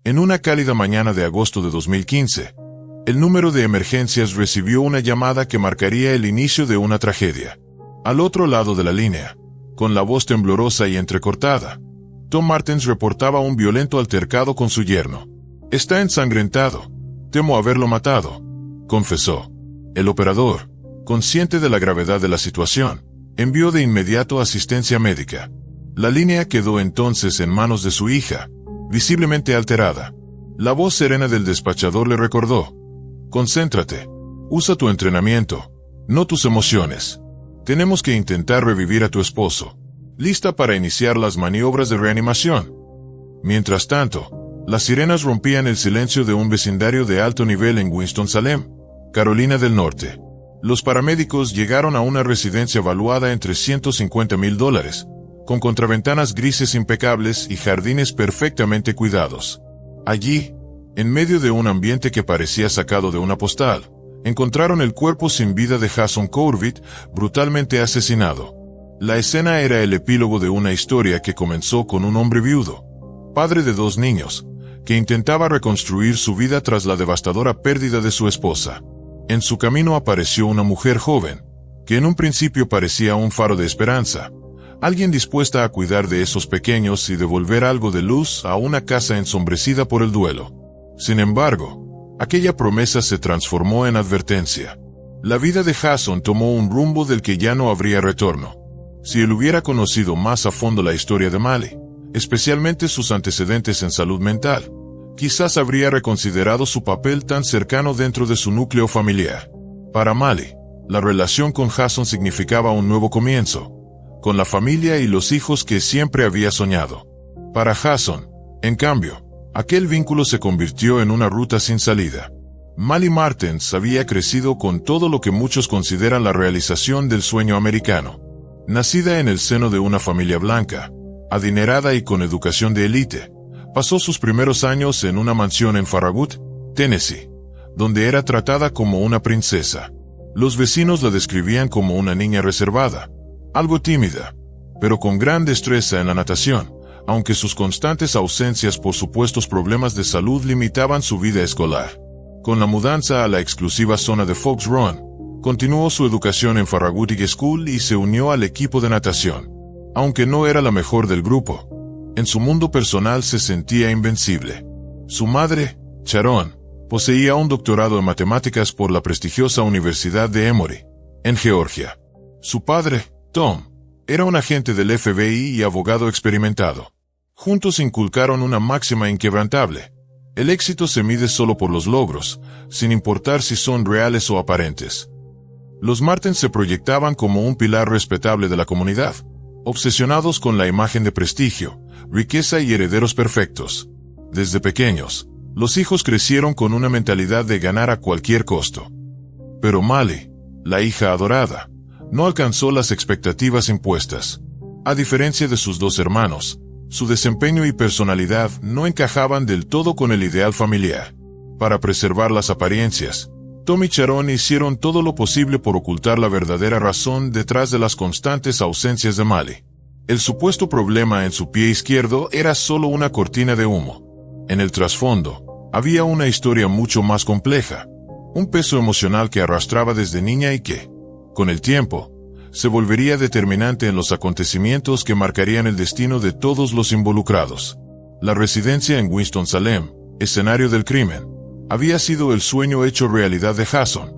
En una cálida mañana de agosto de 2015, el número de emergencias recibió una llamada que marcaría el inicio de una tragedia. Al otro lado de la línea, con la voz temblorosa y entrecortada, Tom Martens reportaba un violento altercado con su yerno. «Está ensangrentado. Temo haberlo matado», confesó. El operador, consciente de la gravedad de la situación, envió de inmediato asistencia médica. La línea quedó entonces en manos de su hija, visiblemente alterada. La voz serena del despachador le recordó: «Concéntrate. Usa tu entrenamiento, no tus emociones. Tenemos que intentar revivir a tu esposo. Lista para iniciar las maniobras de reanimación». Mientras tanto, las sirenas rompían el silencio de un vecindario de alto nivel en Winston-Salem, Carolina del Norte. Los paramédicos llegaron a una residencia valuada en $350,000, con contraventanas grises impecables y jardines perfectamente cuidados. Allí, en medio de un ambiente que parecía sacado de una postal, encontraron el cuerpo sin vida de Jason Corbett, brutalmente asesinado. La escena era el epílogo de una historia que comenzó con un hombre viudo, padre de 2 niños, que intentaba reconstruir su vida tras la devastadora pérdida de su esposa. En su camino apareció una mujer joven, que en un principio parecía un faro de esperanza, alguien dispuesta a cuidar de esos pequeños y devolver algo de luz a una casa ensombrecida por el duelo. Sin embargo, aquella promesa se transformó en advertencia. La vida de Jason tomó un rumbo del que ya no habría retorno. Si él hubiera conocido más a fondo la historia de Mali, especialmente sus antecedentes en salud mental, quizás habría reconsiderado su papel tan cercano dentro de su núcleo familiar. Para Mali, la relación con Jason significaba un nuevo comienzo, con la familia y los hijos que siempre había soñado. Para Jason, en cambio, aquel vínculo se convirtió en una ruta sin salida. Mali Martens había crecido con todo lo que muchos consideran la realización del sueño americano. Nacida en el seno de una familia blanca, adinerada y con educación de élite, pasó sus primeros años en una mansión en Farragut, Tennessee, donde era tratada como una princesa. Los vecinos la describían como una niña reservada, algo tímida, pero con gran destreza en la natación, aunque sus constantes ausencias por supuestos problemas de salud limitaban su vida escolar. Con la mudanza a la exclusiva zona de Fox Run, continuó su educación en Farragut High School y se unió al equipo de natación. Aunque no era la mejor del grupo, en su mundo personal se sentía invencible. Su madre, Sharon, poseía un doctorado en matemáticas por la prestigiosa Universidad de Emory, en Georgia. Su padre, Tom, era un agente del FBI y abogado experimentado. Juntos inculcaron una máxima inquebrantable: el éxito se mide solo por los logros, sin importar si son reales o aparentes. Los Martens se proyectaban como un pilar respetable de la comunidad, obsesionados con la imagen de prestigio, riqueza y herederos perfectos. Desde pequeños, los hijos crecieron con una mentalidad de ganar a cualquier costo. Pero Mali, la hija adorada, no alcanzó las expectativas impuestas. A diferencia de sus 2 hermanos, su desempeño y personalidad no encajaban del todo con el ideal familiar. Para preservar las apariencias, Tom y Sharon hicieron todo lo posible por ocultar la verdadera razón detrás de las constantes ausencias de Mali. El supuesto problema en su pie izquierdo era solo una cortina de humo. En el trasfondo, había una historia mucho más compleja, un peso emocional que arrastraba desde niña y que, con el tiempo, se volvería determinante en los acontecimientos que marcarían el destino de todos los involucrados. La residencia en Winston-Salem, escenario del crimen, había sido el sueño hecho realidad de Jason,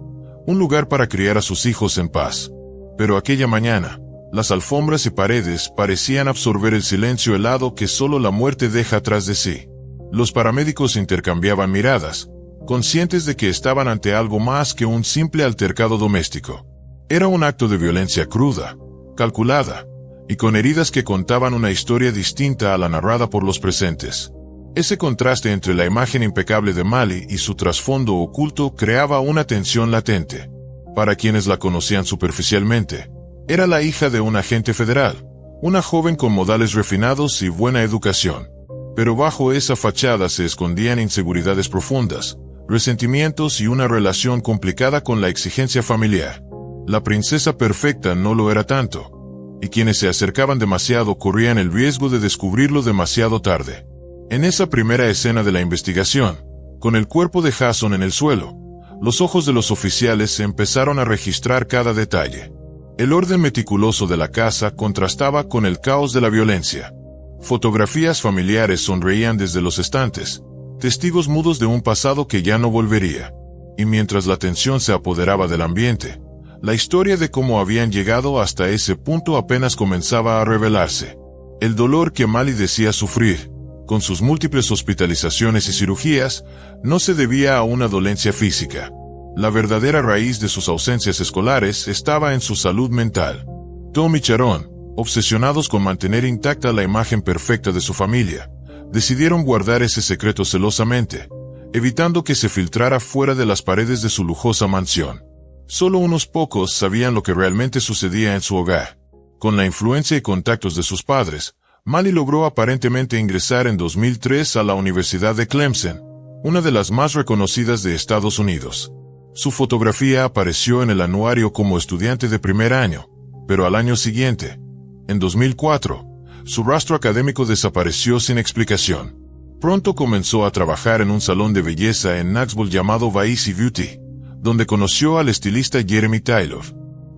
un lugar para criar a sus hijos en paz. Pero aquella mañana, las alfombras y paredes parecían absorber el silencio helado que solo la muerte deja tras de sí. Los paramédicos intercambiaban miradas, conscientes de que estaban ante algo más que un simple altercado doméstico. Era un acto de violencia cruda, calculada, y con heridas que contaban una historia distinta a la narrada por los presentes. Ese contraste entre la imagen impecable de Mali y su trasfondo oculto creaba una tensión latente. Para quienes la conocían superficialmente, era la hija de un agente federal, una joven con modales refinados y buena educación. Pero bajo esa fachada se escondían inseguridades profundas, resentimientos y una relación complicada con la exigencia familiar. La princesa perfecta no lo era tanto, y quienes se acercaban demasiado corrían el riesgo de descubrirlo demasiado tarde. En esa primera escena de la investigación, con el cuerpo de Jason en el suelo, los ojos de los oficiales empezaron a registrar cada detalle. El orden meticuloso de la casa contrastaba con el caos de la violencia. Fotografías familiares sonreían desde los estantes, testigos mudos de un pasado que ya no volvería. Y mientras la tensión se apoderaba del ambiente, la historia de cómo habían llegado hasta ese punto apenas comenzaba a revelarse. El dolor que Mali decía sufrir, con sus múltiples hospitalizaciones y cirugías, no se debía a una dolencia física. La verdadera raíz de sus ausencias escolares estaba en su salud mental. Tom y Sharon, obsesionados con mantener intacta la imagen perfecta de su familia, decidieron guardar ese secreto celosamente, evitando que se filtrara fuera de las paredes de su lujosa mansión. Solo unos pocos sabían lo que realmente sucedía en su hogar. Con la influencia y contactos de sus padres, Mali logró aparentemente ingresar en 2003 a la Universidad de Clemson, una de las más reconocidas de Estados Unidos. Su fotografía apareció en el anuario como estudiante de primer año, pero al año siguiente, en 2004, su rastro académico desapareció sin explicación. Pronto comenzó a trabajar en un salón de belleza en Knoxville llamado Vice Beauty, donde conoció al estilista Jeremy Taylor.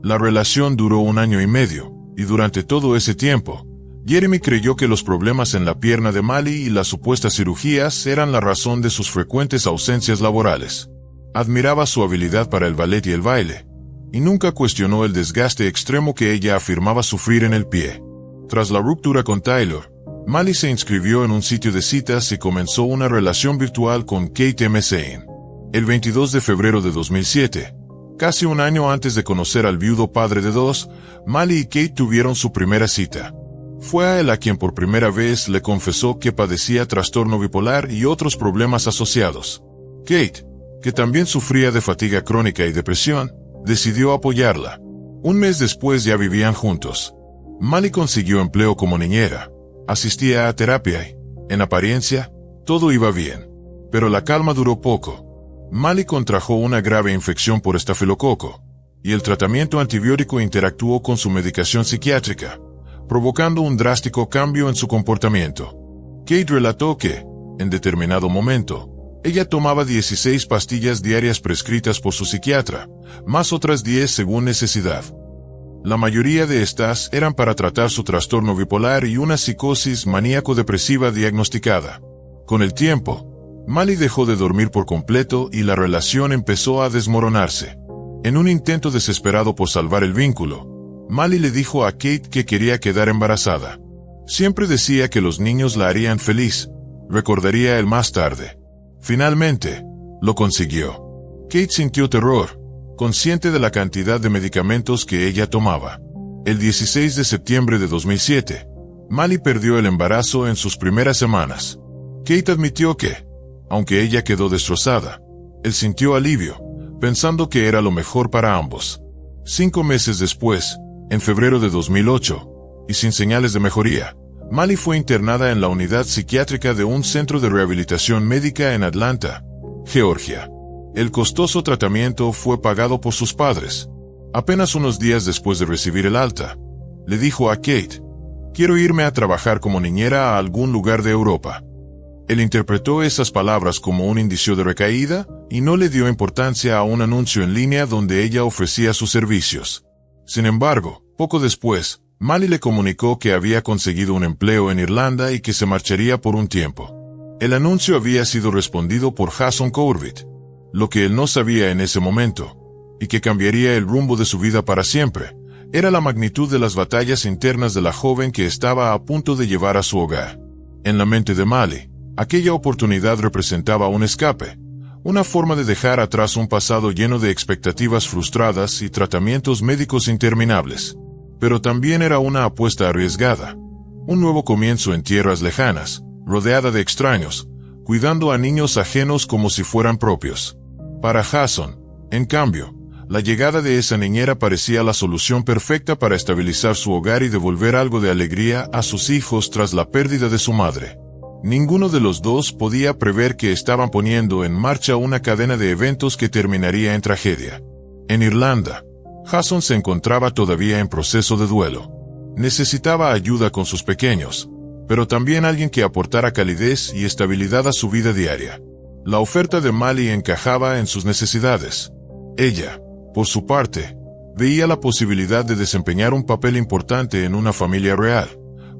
La relación duró 1 año y medio, y durante todo ese tiempo, Jeremy creyó que los problemas en la pierna de Mali y las supuestas cirugías eran la razón de sus frecuentes ausencias laborales. Admiraba su habilidad para el ballet y el baile, y nunca cuestionó el desgaste extremo que ella afirmaba sufrir en el pie. Tras la ruptura con Taylor, Mali se inscribió en un sitio de citas y comenzó una relación virtual con Kate McShane. El 22 de febrero de 2007, casi 1 año antes de conocer al viudo padre de 2, Mali y Kate tuvieron su primera cita. Fue a él a quien por primera vez le confesó que padecía trastorno bipolar y otros problemas asociados. Kate, que también sufría de fatiga crónica y depresión, decidió apoyarla. 1 mes después ya vivían juntos. Mali consiguió empleo como niñera, asistía a terapia y, en apariencia, todo iba bien. Pero la calma duró poco. Mali contrajo una grave infección por estafilococo, y el tratamiento antibiótico interactuó con su medicación psiquiátrica, provocando un drástico cambio en su comportamiento. Kate relató que, en determinado momento, ella tomaba 16 pastillas diarias prescritas por su psiquiatra, más otras 10 según necesidad. La mayoría de estas eran para tratar su trastorno bipolar y una psicosis maníaco-depresiva diagnosticada. Con el tiempo, Mali dejó de dormir por completo y la relación empezó a desmoronarse. En un intento desesperado por salvar el vínculo, Mali le dijo a Kate que quería quedar embarazada. Siempre decía que los niños la harían feliz, recordaría él más tarde. Finalmente, lo consiguió. Kate sintió terror, consciente de la cantidad de medicamentos que ella tomaba. El 16 de septiembre de 2007, Mali perdió el embarazo en sus primeras semanas. Kate admitió que, aunque ella quedó destrozada, él sintió alivio, pensando que era lo mejor para ambos. 5 meses después, en febrero de 2008, y sin señales de mejoría, Mali fue internada en la unidad psiquiátrica de un centro de rehabilitación médica en Atlanta, Georgia. El costoso tratamiento fue pagado por sus padres. Apenas unos días después de recibir el alta, le dijo a Kate: «Quiero irme a trabajar como niñera a algún lugar de Europa». Él interpretó esas palabras como un indicio de recaída y no le dio importancia a un anuncio en línea donde ella ofrecía sus servicios. Sin embargo, poco después, Mali le comunicó que había conseguido un empleo en Irlanda y que se marcharía por un tiempo. El anuncio había sido respondido por Jason Corbett. Lo que él no sabía en ese momento, y que cambiaría el rumbo de su vida para siempre, era la magnitud de las batallas internas de la joven que estaba a punto de llevar a su hogar. En la mente de Mali, aquella oportunidad representaba un escape, una forma de dejar atrás un pasado lleno de expectativas frustradas y tratamientos médicos interminables. Pero también era una apuesta arriesgada, un nuevo comienzo en tierras lejanas, rodeada de extraños, cuidando a niños ajenos como si fueran propios. Para Jason, en cambio, la llegada de esa niñera parecía la solución perfecta para estabilizar su hogar y devolver algo de alegría a sus hijos tras la pérdida de su madre. Ninguno de los dos podía prever que estaban poniendo en marcha una cadena de eventos que terminaría en tragedia. En Irlanda, Jason se encontraba todavía en proceso de duelo. Necesitaba ayuda con sus pequeños, pero también alguien que aportara calidez y estabilidad a su vida diaria. La oferta de Mali encajaba en sus necesidades. Ella, por su parte, veía la posibilidad de desempeñar un papel importante en una familia real,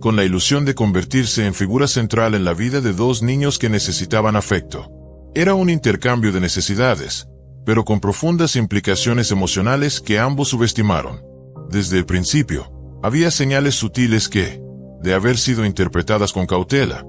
con la ilusión de convertirse en figura central en la vida de dos niños que necesitaban afecto. Era un intercambio de necesidades, pero con profundas implicaciones emocionales que ambos subestimaron. Desde el principio, había señales sutiles que, de haber sido interpretadas con cautela,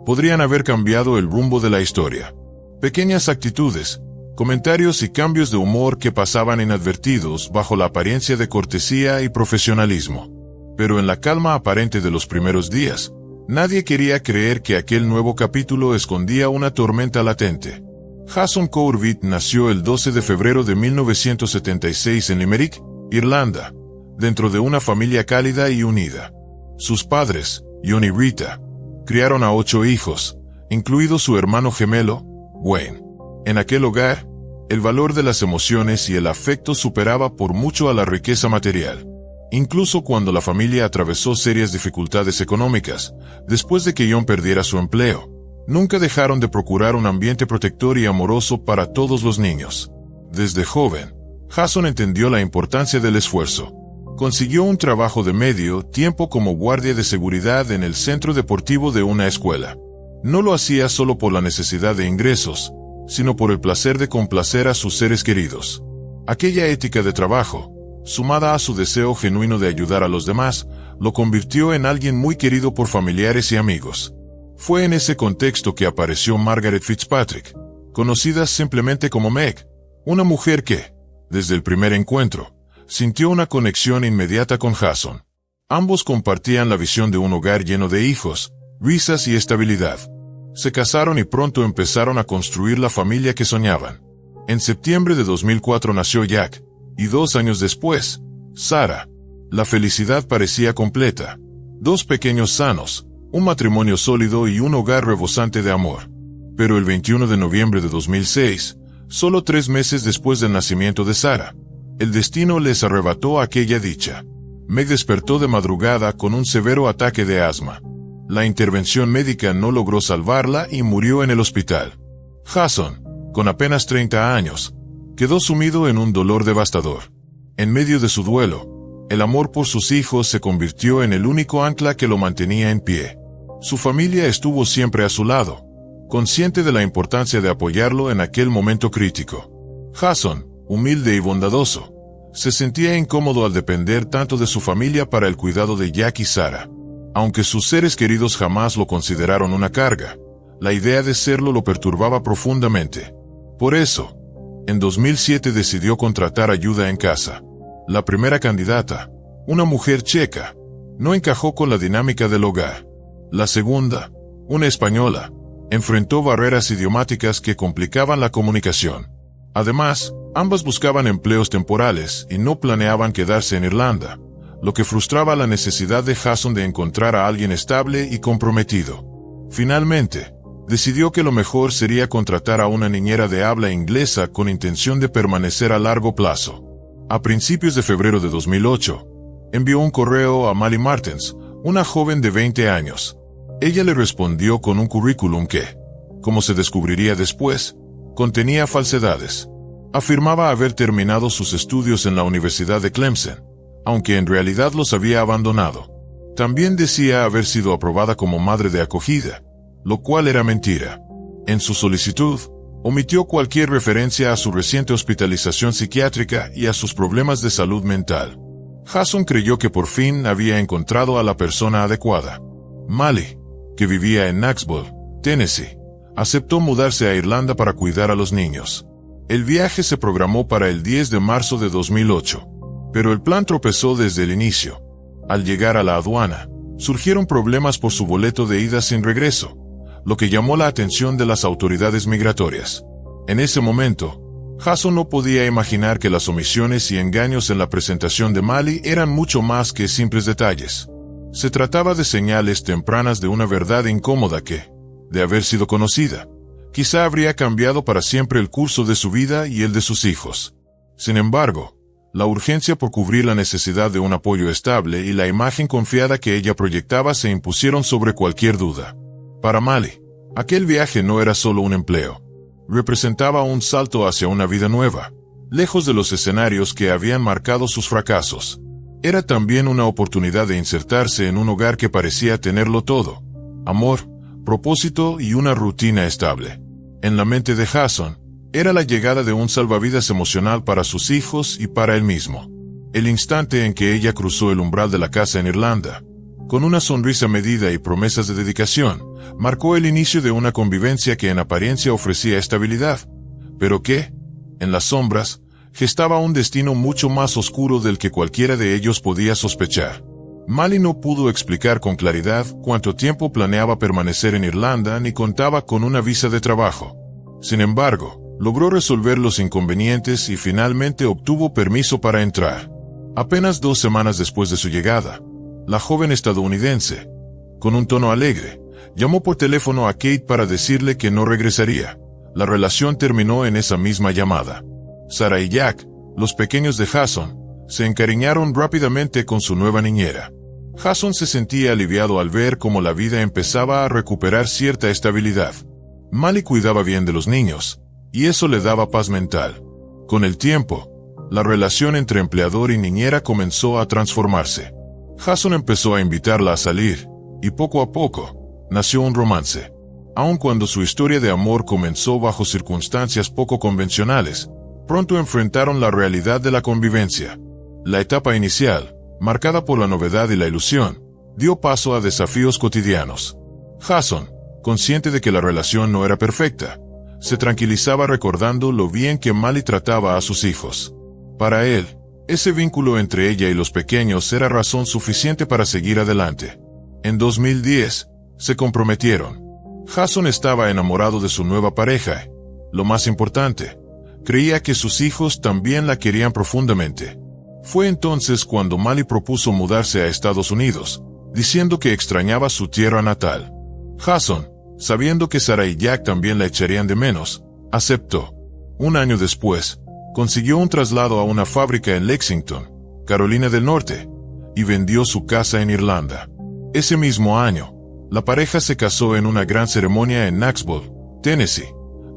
podrían haber cambiado el rumbo de la historia. Pequeñas actitudes, comentarios y cambios de humor que pasaban inadvertidos bajo la apariencia de cortesía y profesionalismo. Pero en la calma aparente de los primeros días, nadie quería creer que aquel nuevo capítulo escondía una tormenta latente. Jason Corbett nació el 12 de febrero de 1976 en Limerick, Irlanda, dentro de una familia cálida y unida. Sus padres, John y Rita, criaron a 8 hijos, incluido su hermano gemelo, Wayne. En aquel hogar, el valor de las emociones y el afecto superaba por mucho a la riqueza material. Incluso cuando la familia atravesó serias dificultades económicas, después de que John perdiera su empleo, nunca dejaron de procurar un ambiente protector y amoroso para todos los niños. Desde joven, Jason entendió la importancia del esfuerzo. Consiguió un trabajo de medio tiempo como guardia de seguridad en el centro deportivo de una escuela. No lo hacía solo por la necesidad de ingresos, sino por el placer de complacer a sus seres queridos. Aquella ética de trabajo, sumada a su deseo genuino de ayudar a los demás, lo convirtió en alguien muy querido por familiares y amigos. Fue en ese contexto que apareció Margaret Fitzpatrick, conocida simplemente como Meg, una mujer que, desde el primer encuentro, sintió una conexión inmediata con Jason. Ambos compartían la visión de un hogar lleno de hijos, risas y estabilidad. Se casaron y pronto empezaron a construir la familia que soñaban. En septiembre de 2004 nació Jack, y 2 años después, Sarah. La felicidad parecía completa. 2 pequeños sanos, un matrimonio sólido y un hogar rebosante de amor. Pero el 21 de noviembre de 2006, solo 3 meses después del nacimiento de Sarah, el destino les arrebató aquella dicha. Meg despertó de madrugada con un severo ataque de asma. La intervención médica no logró salvarla y murió en el hospital. Jason, con apenas 30 años, quedó sumido en un dolor devastador. En medio de su duelo, el amor por sus hijos se convirtió en el único ancla que lo mantenía en pie. Su familia estuvo siempre a su lado, consciente de la importancia de apoyarlo en aquel momento crítico. Jason, humilde y bondadoso, se sentía incómodo al depender tanto de su familia para el cuidado de Jack y Sarah. Aunque sus seres queridos jamás lo consideraron una carga, la idea de serlo lo perturbaba profundamente. Por eso, en 2007 decidió contratar ayuda en casa. La primera candidata, una mujer checa, no encajó con la dinámica del hogar. La segunda, una española, enfrentó barreras idiomáticas que complicaban la comunicación. Además, ambas buscaban empleos temporales y no planeaban quedarse en Irlanda, lo que frustraba la necesidad de Jason de encontrar a alguien estable y comprometido. Finalmente, decidió que lo mejor sería contratar a una niñera de habla inglesa con intención de permanecer a largo plazo. A principios de febrero de 2008, envió un correo a Mali Martens, una joven de 20 años. Ella le respondió con un currículum que, como se descubriría después, contenía falsedades. Afirmaba haber terminado sus estudios en la Universidad de Clemson, aunque en realidad los había abandonado. También decía haber sido aprobada como madre de acogida, lo cual era mentira. En su solicitud, omitió cualquier referencia a su reciente hospitalización psiquiátrica y a sus problemas de salud mental. Jason creyó que por fin había encontrado a la persona adecuada. Mali, que vivía en Knoxville, Tennessee, aceptó mudarse a Irlanda para cuidar a los niños. El viaje se programó para el 10 de marzo de 2008, pero el plan tropezó desde el inicio. Al llegar a la aduana, surgieron problemas por su boleto de ida sin regreso, lo que llamó la atención de las autoridades migratorias. En ese momento, Jason no podía imaginar que las omisiones y engaños en la presentación de Mali eran mucho más que simples detalles. Se trataba de señales tempranas de una verdad incómoda que, de haber sido conocida, quizá habría cambiado para siempre el curso de su vida y el de sus hijos. Sin embargo, La urgencia por cubrir la necesidad de un apoyo estable y la imagen confiada que ella proyectaba se impusieron sobre cualquier duda. Para Mali, aquel viaje no era solo un empleo. Representaba un salto hacia una vida nueva, lejos de los escenarios que habían marcado sus fracasos. Era también una oportunidad de insertarse en un hogar que parecía tenerlo todo: amor, propósito y una rutina estable. En la mente de Jason, era la llegada de un salvavidas emocional para sus hijos y para él mismo. El instante en que ella cruzó el umbral de la casa en Irlanda, con una sonrisa medida y promesas de dedicación, marcó el inicio de una convivencia que en apariencia ofrecía estabilidad, pero que, en las sombras, gestaba un destino mucho más oscuro del que cualquiera de ellos podía sospechar. Mali no pudo explicar con claridad cuánto tiempo planeaba permanecer en Irlanda ni contaba con una visa de trabajo. Sin embargo, logró resolver los inconvenientes y finalmente obtuvo permiso para entrar. Apenas 2 semanas después de su llegada, la joven estadounidense, con un tono alegre, llamó por teléfono a Kate para decirle que no regresaría. La relación terminó en esa misma llamada. Sarah y Jack, los pequeños de Jason, se encariñaron rápidamente con su nueva niñera. Jason se sentía aliviado al ver cómo la vida empezaba a recuperar cierta estabilidad. Mali cuidaba bien de los niños, y eso le daba paz mental. Con el tiempo, la relación entre empleador y niñera comenzó a transformarse. Jason empezó a invitarla a salir, y poco a poco, nació un romance. Aun cuando su historia de amor comenzó bajo circunstancias poco convencionales, pronto enfrentaron la realidad de la convivencia. La etapa inicial, marcada por la novedad y la ilusión, dio paso a desafíos cotidianos. Jason, consciente de que la relación no era perfecta, se tranquilizaba recordando lo bien que Mali trataba a sus hijos. Para él, ese vínculo entre ella y los pequeños era razón suficiente para seguir adelante. En 2010, se comprometieron. Jason estaba enamorado de su nueva pareja. Lo más importante, creía que sus hijos también la querían profundamente. Fue entonces cuando Mali propuso mudarse a Estados Unidos, diciendo que extrañaba su tierra natal. Jason, sabiendo que Sarah y Jack también la echarían de menos, aceptó. Un año después, consiguió un traslado a una fábrica en Lexington, Carolina del Norte, y vendió su casa en Irlanda. Ese mismo año, la pareja se casó en una gran ceremonia en Knoxville, Tennessee,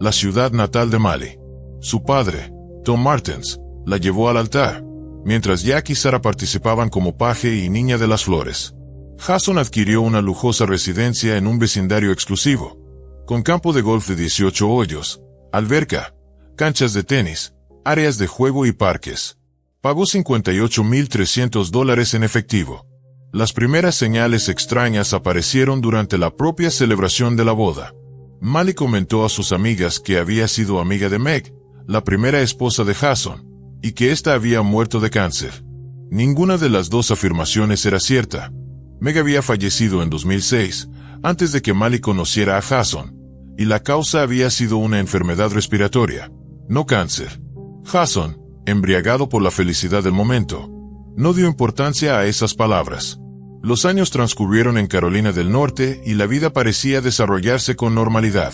la ciudad natal de Mali. Su padre, Tom Martens, la llevó al altar, mientras Jack y Sarah participaban como paje y niña de las flores. Jason adquirió una lujosa residencia en un vecindario exclusivo, con campo de golf de 18 hoyos, alberca, canchas de tenis, áreas de juego y parques. Pagó $58,300 en efectivo. Las primeras señales extrañas aparecieron durante la propia celebración de la boda. Mali comentó a sus amigas que había sido amiga de Meg, la primera esposa de Jason, y que ésta había muerto de cáncer. Ninguna de las dos afirmaciones era cierta. Meg había fallecido en 2006, antes de que Mali conociera a Jason, y la causa había sido una enfermedad respiratoria, no cáncer. Jason, embriagado por la felicidad del momento, no dio importancia a esas palabras. Los años transcurrieron en Carolina del Norte y la vida parecía desarrollarse con normalidad.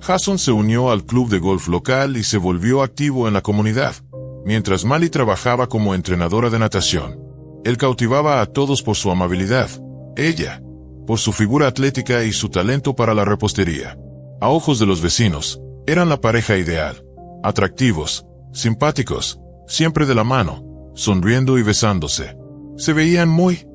Jason se unió al club de golf local y se volvió activo en la comunidad, mientras Mali trabajaba como entrenadora de natación. Él cautivaba a todos por su amabilidad, ella, por su figura atlética y su talento para la repostería. A ojos de los vecinos, eran la pareja ideal, atractivos, simpáticos, siempre de la mano, sonriendo y besándose. Se veían muy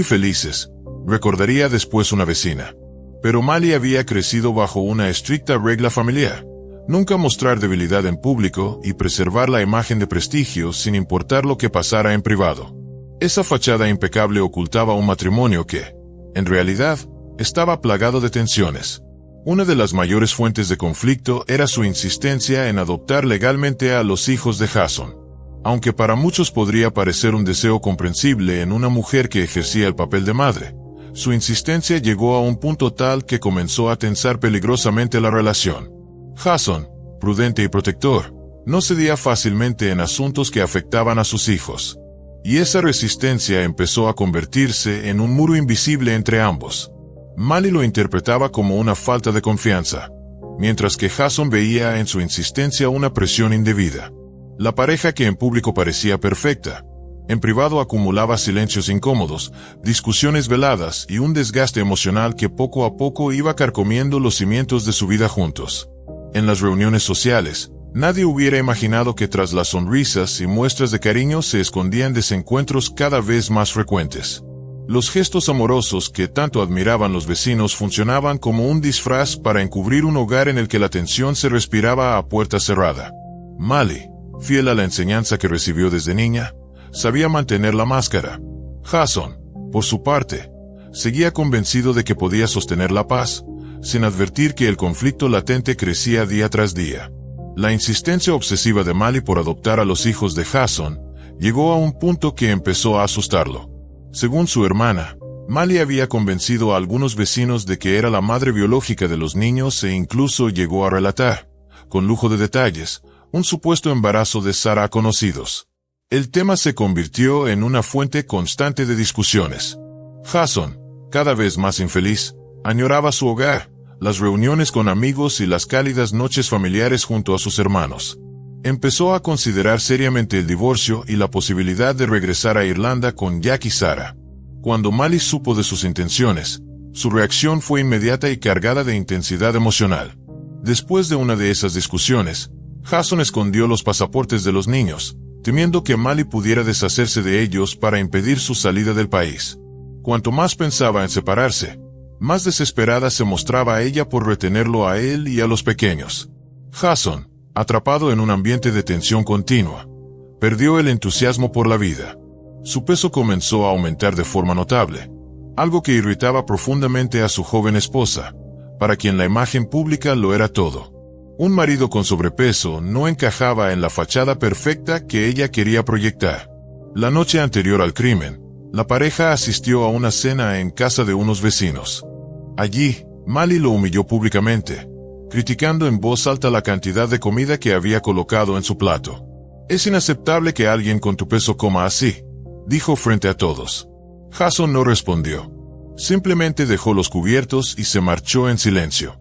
felices, recordaría después una vecina. Pero Mali había crecido bajo una estricta regla familiar: nunca mostrar debilidad en público y preservar la imagen de prestigio sin importar lo que pasara en privado. Esa fachada impecable ocultaba un matrimonio que, en realidad, estaba plagado de tensiones. Una de las mayores fuentes de conflicto era su insistencia en adoptar legalmente a los hijos de Jason. Aunque para muchos podría parecer un deseo comprensible en una mujer que ejercía el papel de madre, su insistencia llegó a un punto tal que comenzó a tensar peligrosamente la relación. Jason, prudente y protector, no cedía fácilmente en asuntos que afectaban a sus hijos. Y esa resistencia empezó a convertirse en un muro invisible entre ambos. Mali lo interpretaba como una falta de confianza, mientras que Jason veía en su insistencia una presión indebida. La pareja, que en público parecía perfecta, en privado acumulaba silencios incómodos, discusiones veladas y un desgaste emocional que poco a poco iba carcomiendo los cimientos de su vida juntos. En las reuniones sociales, nadie hubiera imaginado que tras las sonrisas y muestras de cariño se escondían desencuentros cada vez más frecuentes. Los gestos amorosos que tanto admiraban los vecinos funcionaban como un disfraz para encubrir un hogar en el que la tensión se respiraba a puerta cerrada. Mali, fiel a la enseñanza que recibió desde niña, sabía mantener la máscara. Jason, por su parte, seguía convencido de que podía sostener la paz, sin advertir que el conflicto latente crecía día tras día. La insistencia obsesiva de Mali por adoptar a los hijos de Jason llegó a un punto que empezó a asustarlo. Según su hermana, Mali había convencido a algunos vecinos de que era la madre biológica de los niños e incluso llegó a relatar, con lujo de detalles, un supuesto embarazo de Sara a conocidos. El tema se convirtió en una fuente constante de discusiones. Jason, cada vez más infeliz, añoraba su hogar, las reuniones con amigos y las cálidas noches familiares junto a sus hermanos. Empezó a considerar seriamente el divorcio y la posibilidad de regresar a Irlanda con Jack y Sara. Cuando Mali supo de sus intenciones, su reacción fue inmediata y cargada de intensidad emocional. Después de una de esas discusiones, Jason escondió los pasaportes de los niños, temiendo que Mali pudiera deshacerse de ellos para impedir su salida del país. Cuanto más pensaba en separarse, más desesperada se mostraba ella por retenerlo a él y a los pequeños. Jason, atrapado en un ambiente de tensión continua, perdió el entusiasmo por la vida. Su peso comenzó a aumentar de forma notable, algo que irritaba profundamente a su joven esposa, para quien la imagen pública lo era todo. Un marido con sobrepeso no encajaba en la fachada perfecta que ella quería proyectar. La noche anterior al crimen, la pareja asistió a una cena en casa de unos vecinos. Allí, Mali lo humilló públicamente, criticando en voz alta la cantidad de comida que había colocado en su plato. «Es inaceptable que alguien con tu peso coma así», dijo frente a todos. Jason no respondió. Simplemente dejó los cubiertos y se marchó en silencio.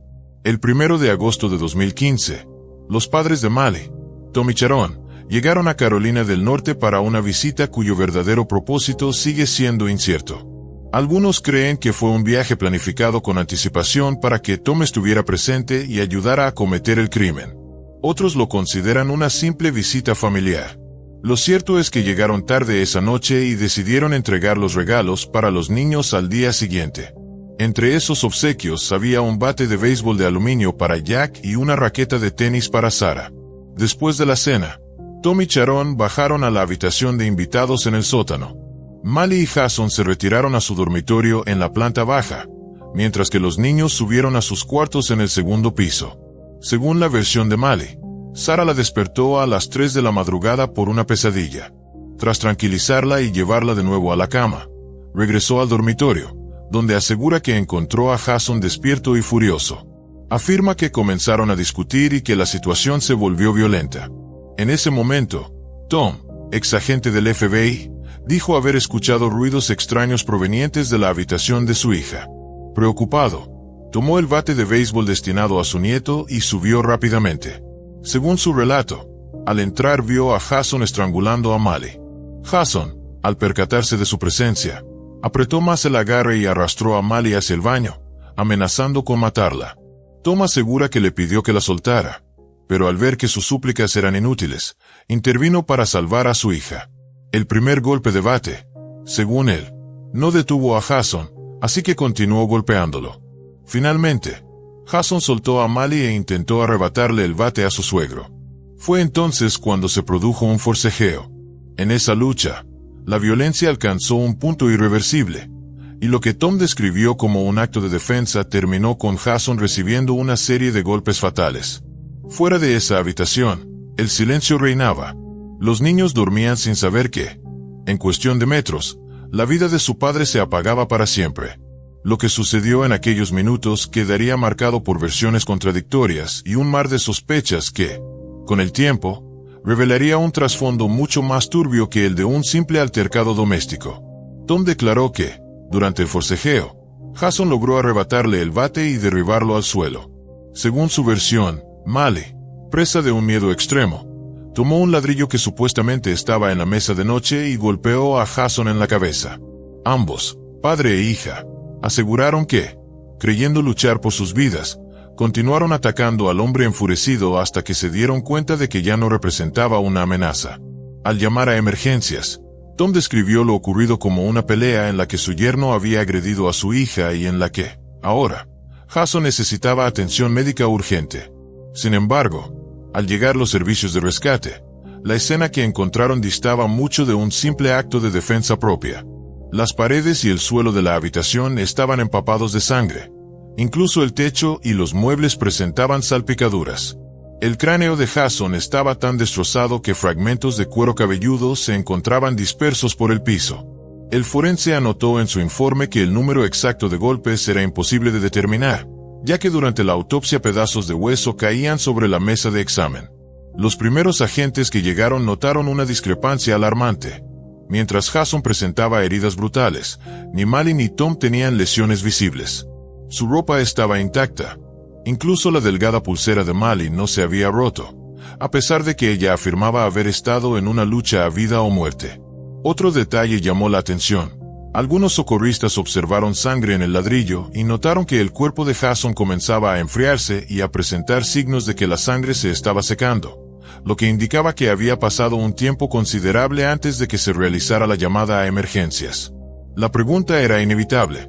El 1 de agosto de 2015, los padres de Mali, Tom y Sharon, llegaron a Carolina del Norte para una visita cuyo verdadero propósito sigue siendo incierto. Algunos creen que fue un viaje planificado con anticipación para que Tom estuviera presente y ayudara a cometer el crimen. Otros lo consideran una simple visita familiar. Lo cierto es que llegaron tarde esa noche y decidieron entregar los regalos para los niños al día siguiente. Entre esos obsequios había un bate de béisbol de aluminio para Jack y una raqueta de tenis para Sara. Después de la cena, Tom y Sharon bajaron a la habitación de invitados en el sótano. Mali y Jason se retiraron a su dormitorio en la planta baja, mientras que los niños subieron a sus cuartos en el segundo piso. Según la versión de Mali, Sara la despertó a las 3 de la madrugada por una pesadilla. Tras tranquilizarla y llevarla de nuevo a la cama, regresó al dormitorio, donde asegura que encontró a Jason despierto y furioso. Afirma que comenzaron a discutir y que la situación se volvió violenta. En ese momento, Tom, ex agente del FBI, dijo haber escuchado ruidos extraños provenientes de la habitación de su hija. Preocupado, tomó el bate de béisbol destinado a su nieto y subió rápidamente. Según su relato, al entrar vio a Jason estrangulando a Mali. Jason, al percatarse de su presencia, apretó más el agarre y arrastró a Mali hacia el baño, amenazando con matarla. Tom asegura que le pidió que la soltara, pero al ver que sus súplicas eran inútiles, intervino para salvar a su hija. El primer golpe de bate, según él, no detuvo a Jason, así que continuó golpeándolo. Finalmente, Jason soltó a Mali e intentó arrebatarle el bate a su suegro. Fue entonces cuando se produjo un forcejeo. En esa lucha, la violencia alcanzó un punto irreversible, y lo que Tom describió como un acto de defensa terminó con Jason recibiendo una serie de golpes fatales. Fuera de esa habitación, el silencio reinaba. Los niños dormían sin saber que, en cuestión de metros, la vida de su padre se apagaba para siempre. Lo que sucedió en aquellos minutos quedaría marcado por versiones contradictorias y un mar de sospechas que, con el tiempo, revelaría un trasfondo mucho más turbio que el de un simple altercado doméstico. Tom declaró que, durante el forcejeo, Jason logró arrebatarle el bate y derribarlo al suelo. Según su versión, Mali, presa de un miedo extremo, Tomó un ladrillo que supuestamente estaba en la mesa de noche y golpeó a Jason en la cabeza. Ambos, padre e hija, aseguraron que, creyendo luchar por sus vidas, continuaron atacando al hombre enfurecido hasta que se dieron cuenta de que ya no representaba una amenaza. Al llamar a emergencias, Tom describió lo ocurrido como una pelea en la que su yerno había agredido a su hija y en la que, ahora, Jason necesitaba atención médica urgente. Sin embargo, al llegar los servicios de rescate, la escena que encontraron distaba mucho de un simple acto de defensa propia. Las paredes y el suelo de la habitación estaban empapados de sangre. Incluso el techo y los muebles presentaban salpicaduras. El cráneo de Jason estaba tan destrozado que fragmentos de cuero cabelludo se encontraban dispersos por el piso. El forense anotó en su informe que el número exacto de golpes era imposible de determinar, ya que durante la autopsia pedazos de hueso caían sobre la mesa de examen. Los primeros agentes que llegaron notaron una discrepancia alarmante. Mientras Jason presentaba heridas brutales, ni Mali ni Tom tenían lesiones visibles. Su ropa estaba intacta. Incluso la delgada pulsera de Mali no se había roto, a pesar de que ella afirmaba haber estado en una lucha a vida o muerte. Otro detalle llamó la atención. Algunos socorristas observaron sangre en el ladrillo y notaron que el cuerpo de Jason comenzaba a enfriarse y a presentar signos de que la sangre se estaba secando, lo que indicaba que había pasado un tiempo considerable antes de que se realizara la llamada a emergencias. La pregunta era inevitable.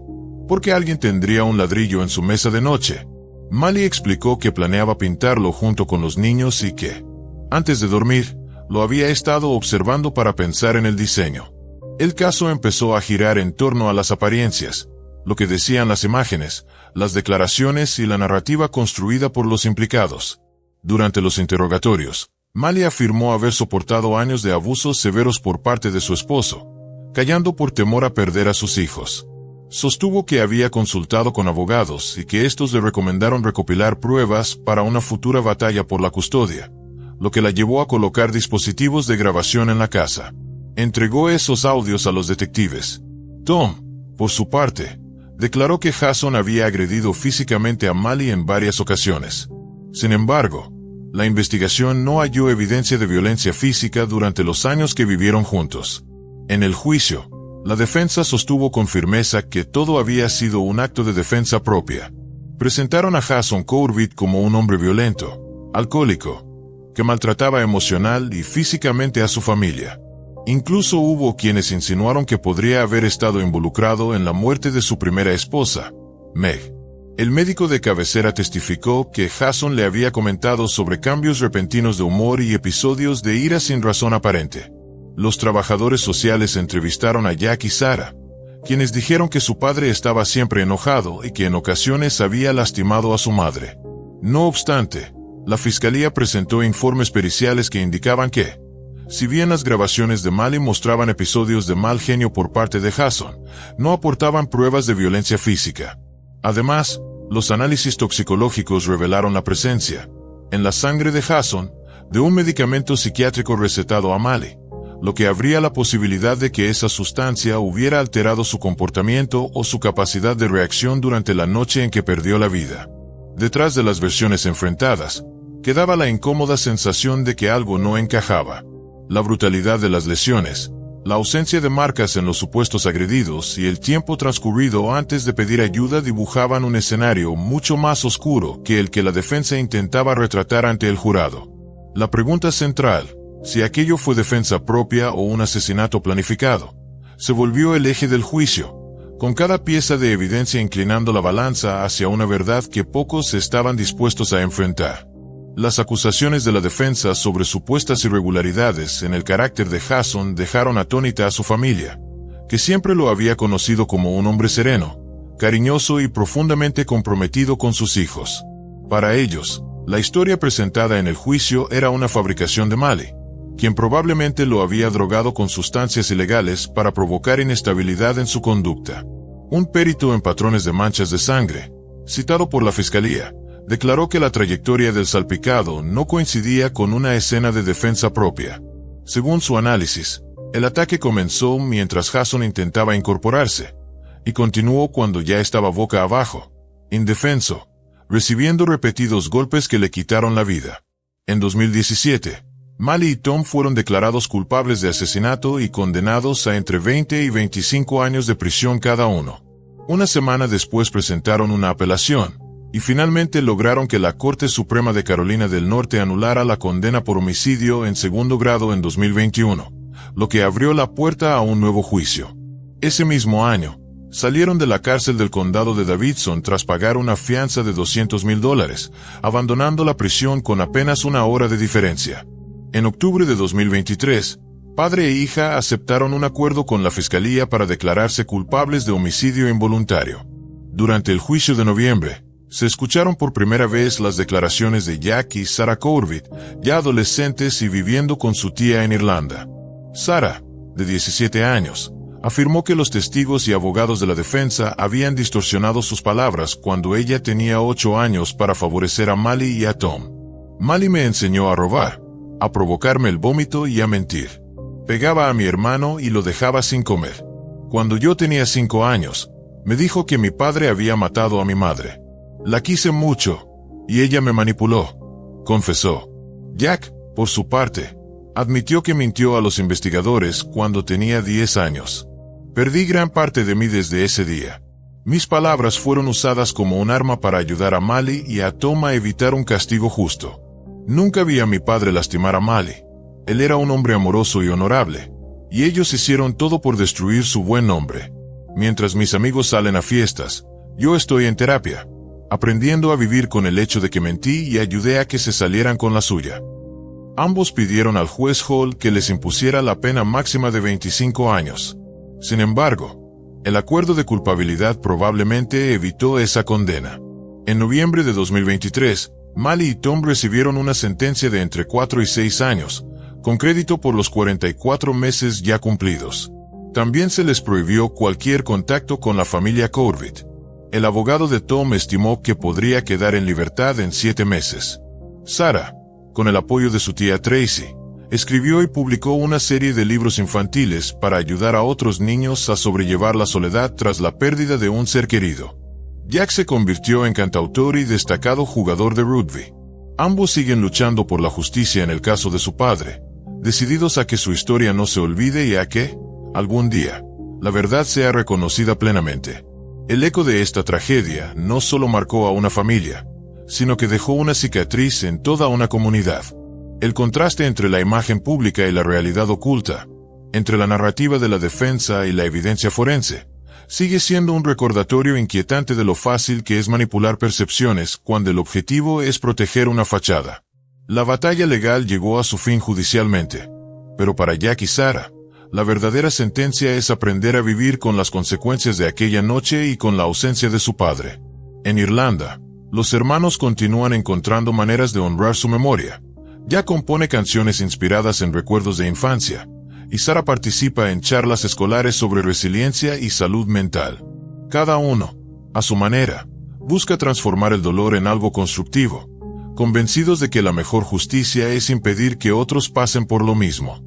¿Por qué alguien tendría un ladrillo en su mesa de noche? Mali explicó que planeaba pintarlo junto con los niños y que, antes de dormir, lo había estado observando para pensar en el diseño. El caso empezó a girar en torno a las apariencias, lo que decían las imágenes, las declaraciones y la narrativa construida por los implicados. Durante los interrogatorios, Mali afirmó haber soportado años de abusos severos por parte de su esposo, callando por temor a perder a sus hijos. Sostuvo que había consultado con abogados y que estos le recomendaron recopilar pruebas para una futura batalla por la custodia, lo que la llevó a colocar dispositivos de grabación en la casa. Entregó esos audios a los detectives. Tom, por su parte, declaró que Jason había agredido físicamente a Mali en varias ocasiones. Sin embargo, la investigación no halló evidencia de violencia física durante los años que vivieron juntos. En el juicio, la defensa sostuvo con firmeza que todo había sido un acto de defensa propia. Presentaron a Jason Corbett como un hombre violento, alcohólico, que maltrataba emocional y físicamente a su familia. Incluso hubo quienes insinuaron que podría haber estado involucrado en la muerte de su primera esposa, Meg. El médico de cabecera testificó que Jason le había comentado sobre cambios repentinos de humor y episodios de ira sin razón aparente. Los trabajadores sociales entrevistaron a Jack y Sarah, quienes dijeron que su padre estaba siempre enojado y que en ocasiones había lastimado a su madre. No obstante, la fiscalía presentó informes periciales que indicaban que, si bien las grabaciones de Mali mostraban episodios de mal genio por parte de Jason, no aportaban pruebas de violencia física. Además, los análisis toxicológicos revelaron la presencia, en la sangre de Jason, de un medicamento psiquiátrico recetado a Mali, lo que abría la posibilidad de que esa sustancia hubiera alterado su comportamiento o su capacidad de reacción durante la noche en que perdió la vida. Detrás de las versiones enfrentadas, quedaba la incómoda sensación de que algo no encajaba. La brutalidad de las lesiones, la ausencia de marcas en los supuestos agredidos y el tiempo transcurrido antes de pedir ayuda dibujaban un escenario mucho más oscuro que el que la defensa intentaba retratar ante el jurado. La pregunta central, si aquello fue defensa propia o un asesinato planificado, se volvió el eje del juicio, con cada pieza de evidencia inclinando la balanza hacia una verdad que pocos estaban dispuestos a enfrentar. Las acusaciones de la defensa sobre supuestas irregularidades en el carácter de Jason dejaron atónita a su familia, que siempre lo había conocido como un hombre sereno, cariñoso y profundamente comprometido con sus hijos. Para ellos, la historia presentada en el juicio era una fabricación de Mali, quien probablemente lo había drogado con sustancias ilegales para provocar inestabilidad en su conducta. Un perito en patrones de manchas de sangre, citado por la fiscalía, declaró que la trayectoria del salpicado no coincidía con una escena de defensa propia. Según su análisis, el ataque comenzó mientras Jason intentaba incorporarse, y continuó cuando ya estaba boca abajo, indefenso, recibiendo repetidos golpes que le quitaron la vida. En 2017, Mali y Tom fueron declarados culpables de asesinato y condenados a entre 20 y 25 años de prisión cada uno. Una semana después presentaron una apelación, y finalmente lograron que la Corte Suprema de Carolina del Norte anulara la condena por homicidio en segundo grado en 2021, lo que abrió la puerta a un nuevo juicio. Ese mismo año, salieron de la cárcel del condado de Davidson tras pagar una fianza de $200,000, abandonando la prisión con apenas una hora de diferencia. En octubre de 2023, padre e hija aceptaron un acuerdo con la fiscalía para declararse culpables de homicidio involuntario. Durante el juicio de noviembre, se escucharon por primera vez las declaraciones de Jack y Sarah Corbett, ya adolescentes y viviendo con su tía en Irlanda. Sarah, de 17 años, afirmó que los testigos y abogados de la defensa habían distorsionado sus palabras cuando ella tenía 8 años para favorecer a Mali y a Tom. Mali me enseñó a robar, a provocarme el vómito y a mentir. Pegaba a mi hermano y lo dejaba sin comer. Cuando yo tenía 5 años, me dijo que mi padre había matado a mi madre. La quise mucho, y ella me manipuló, confesó. Jack, por su parte, admitió que mintió a los investigadores cuando tenía 10 años. Perdí gran parte de mí desde ese día. Mis palabras fueron usadas como un arma para ayudar a Mali y a Tom a evitar un castigo justo. Nunca vi a mi padre lastimar a Mali. Él era un hombre amoroso y honorable, y ellos hicieron todo por destruir su buen nombre. Mientras mis amigos salen a fiestas, yo estoy en terapia, aprendiendo a vivir con el hecho de que mentí y ayudé a que se salieran con la suya. Ambos pidieron al juez Hall que les impusiera la pena máxima de 25 años. Sin embargo, el acuerdo de culpabilidad probablemente evitó esa condena. En noviembre de 2023, Mali y Tom recibieron una sentencia de entre 4 y 6 años, con crédito por los 44 meses ya cumplidos. También se les prohibió cualquier contacto con la familia Corbett. El abogado de Tom estimó que podría quedar en libertad en 7 meses. Sarah, con el apoyo de su tía Tracy, escribió y publicó una serie de libros infantiles para ayudar a otros niños a sobrellevar la soledad tras la pérdida de un ser querido. Jack se convirtió en cantautor y destacado jugador de rugby. Ambos siguen luchando por la justicia en el caso de su padre, decididos a que su historia no se olvide y a que, algún día, la verdad sea reconocida plenamente. El eco de esta tragedia no solo marcó a una familia, sino que dejó una cicatriz en toda una comunidad. El contraste entre la imagen pública y la realidad oculta, entre la narrativa de la defensa y la evidencia forense, sigue siendo un recordatorio inquietante de lo fácil que es manipular percepciones cuando el objetivo es proteger una fachada. La batalla legal llegó a su fin judicialmente, pero para Jack y Sarah, la verdadera sentencia es aprender a vivir con las consecuencias de aquella noche y con la ausencia de su padre. En Irlanda, los hermanos continúan encontrando maneras de honrar su memoria. Jack compone canciones inspiradas en recuerdos de infancia, y Sarah participa en charlas escolares sobre resiliencia y salud mental. Cada uno, a su manera, busca transformar el dolor en algo constructivo, convencidos de que la mejor justicia es impedir que otros pasen por lo mismo.